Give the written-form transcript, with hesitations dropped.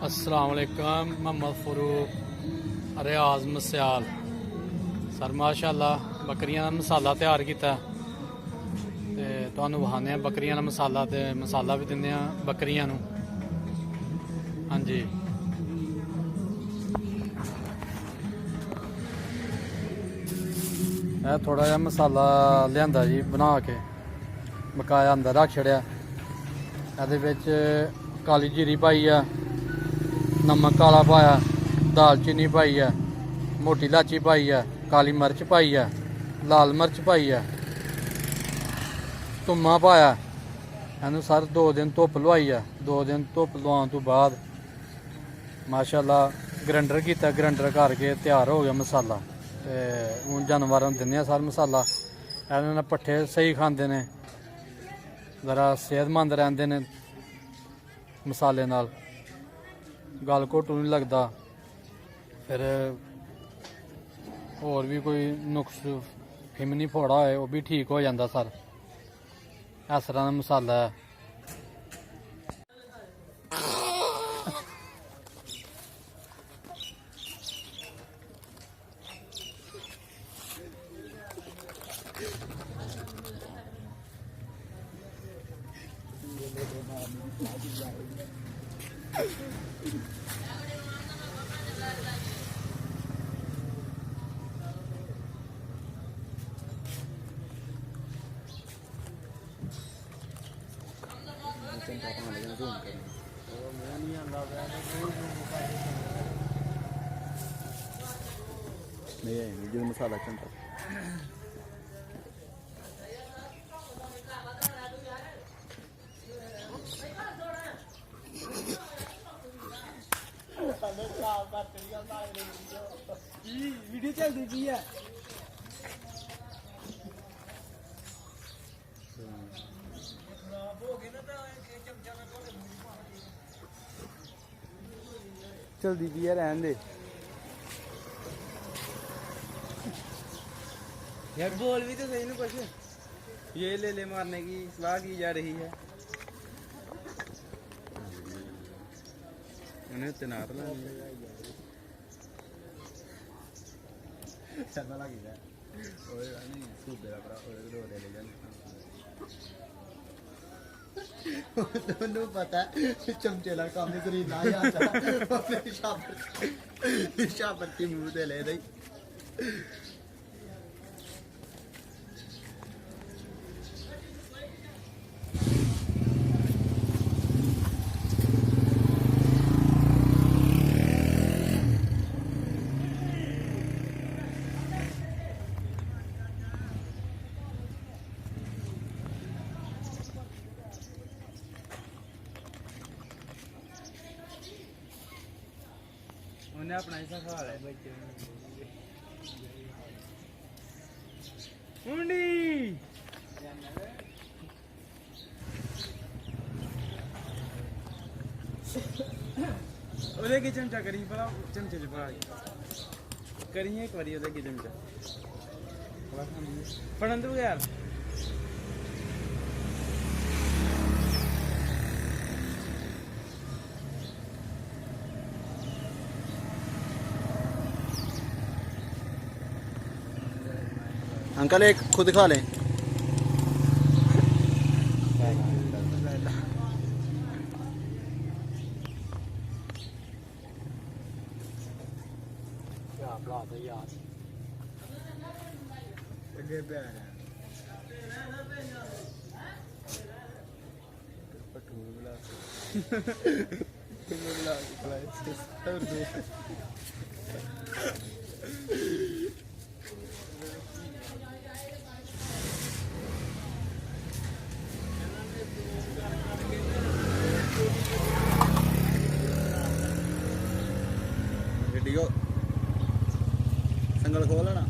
अस्सलाम वालेकुम। मोहम्मद फरूक रियाज मस्याल सर माशाअल्लाह बकरियां दा मसाला तैयार किया ते तुहानू विखाने बकरियां दा मसाला ते मसाला भी दिंदे बकरियां नू। हाँ जी थोड़ा जा मसाला लिया जी बना के बकाया अंदर रख छड़िया। ये काली जीरी पाई है, नमक काला पाया, दालचीनी पाई है, मोटी इलाची पाई है, काली मिर्च पाई है, लाल मिर्च पाई है, धुम्मा पाया। इनू सर 2 दिन धुप लवाई है। 2 दिन धुप लवाने तो बाद माशाअल्लाह ग्राइंडर किया, ग्राइंडर करके तैयार हो गया मसाला। तो हूँ जानवरों दिने सर मसाला। इन्होंने पट्ठे सही खाते हैं, जरा सेहतमंद रहते हैं मसाले नाल, गल घोटू नहीं लगता। फिर होर भी कोई नुक्स फिमनी फोड़ा होए वह भी ठीक हो जाता सर। इस तरह का मसाला है। जो मसाला चमचा वीडियो चलती पी है। चलती पी है रहन दे यार, बोल भी तो सही ना कुछ। ये ले मारने की सलाह की जा रही है। उन्हें तैनात दोनों पता है चमचे ला काम करी ना शाबत की मुंह दे ले रही। उन्हें अपना ऐसा सवाल है बच्चे मुंडी ओदे की चमचा करी भला चमचे च पा करिए एक बारी ओदे की चमचा फड़न दो यार। अंकल एक खुद खा लें। संगल खोल ना।